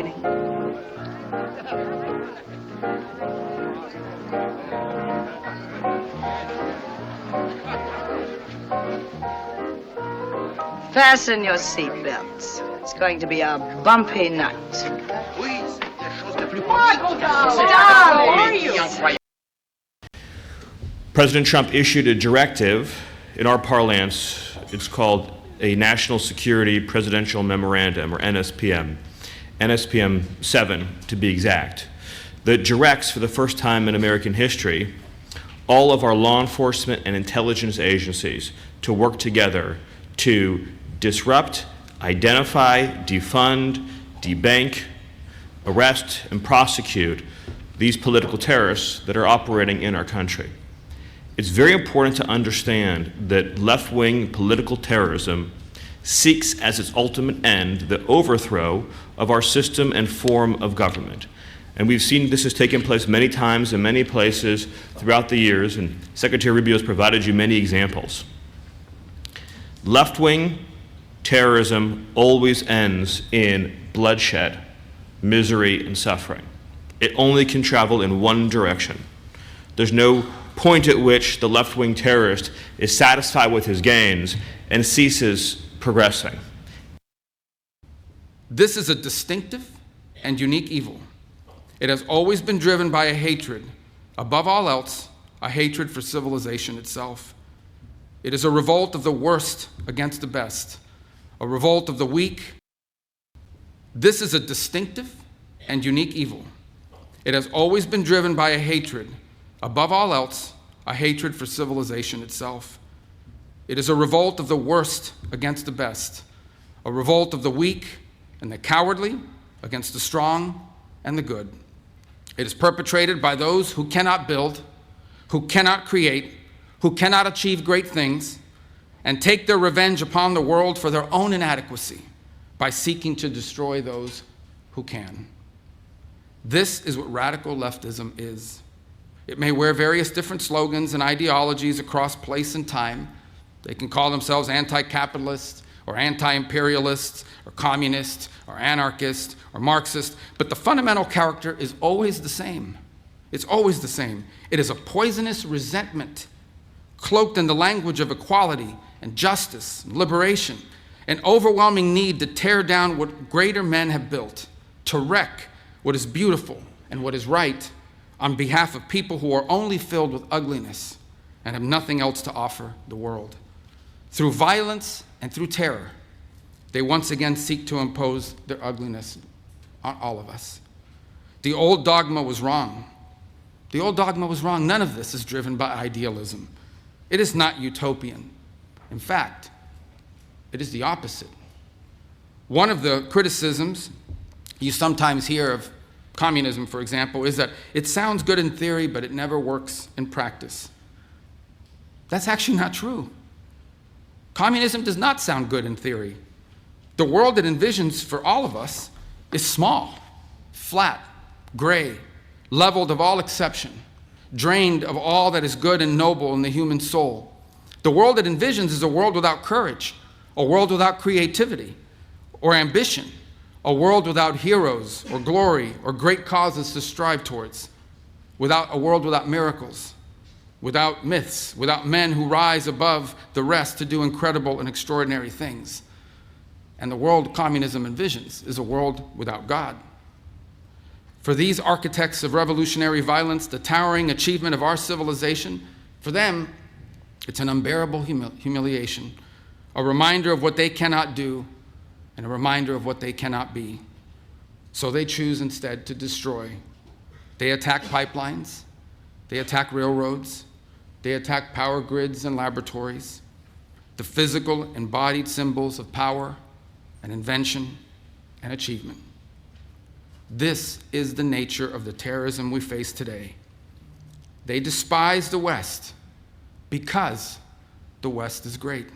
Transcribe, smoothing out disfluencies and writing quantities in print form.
waiting. Fasten your seatbelts. It's going to be a bumpy night. President Trump issued a directive, in our parlance, it's called a National Security Presidential Memorandum, or NSPM, NSPM 7 to be exact, that directs, for the first time in American history, all of our law enforcement and intelligence agencies to work together to disrupt, identify, defund, debank, arrest, and prosecute these political terrorists that are operating in our country. It's very important to understand that left-wing political terrorism seeks as its ultimate end the overthrow of our system and form of government. And we've seen this has taken place many times in many places throughout the years, and Secretary Rubio has provided you many examples. Left-wing terrorism always ends in bloodshed, misery, and suffering. It only can travel in one direction. There's no point at which the left-wing terrorist is satisfied with his gains and ceases progressing. This is a distinctive and unique evil. It has always been driven by a hatred, above all else, a hatred for civilization itself. It is a revolt of the worst against the best, a revolt of the weak. This is a distinctive and unique evil. It has always been driven by a hatred, above all else, a hatred for civilization itself. It is a revolt of the worst against the best, a revolt of the weak and the cowardly against the strong and the good. It is perpetrated by those who cannot build, who cannot create, who cannot achieve great things, and take their revenge upon the world for their own inadequacy by seeking to destroy those who can. This is what radical leftism is. It may wear various different slogans and ideologies across place and time. They can call themselves anti-capitalist or anti-imperialist or communist or anarchist or Marxist, but the fundamental character is always the same. It's always the same. It is a poisonous resentment cloaked in the language of equality and justice and liberation, an overwhelming need to tear down what greater men have built, to wreck what is beautiful and what is right on behalf of people who are only filled with ugliness and have nothing else to offer the world. Through violence and through terror, they once again seek to impose their ugliness on all of us. The old dogma was wrong. The old dogma was wrong. None of this is driven by idealism. It is not utopian. In fact, it is the opposite. One of the criticisms you sometimes hear of communism, for example, is that it sounds good in theory, but it never works in practice. That's actually not true. Communism does not sound good in theory. The world it envisions for all of us is small, flat, gray, leveled of all exception, drained of all that is good and noble in the human soul. The world it envisions is a world without courage, a world without creativity or ambition, a world without heroes or glory or great causes to strive towards, a world without miracles, without myths, without men who rise above the rest to do incredible and extraordinary things. And the world communism envisions is a world without God. For these architects of revolutionary violence, the towering achievement of our civilization, for them, it's an unbearable humiliation, a reminder of what they cannot do, and a reminder of what they cannot be. So they choose instead to destroy. They attack pipelines, they attack railroads, they attack power grids and laboratories, the physical embodied symbols of power and invention and achievement. This is the nature of the terrorism we face today. They despise the West because the West is great.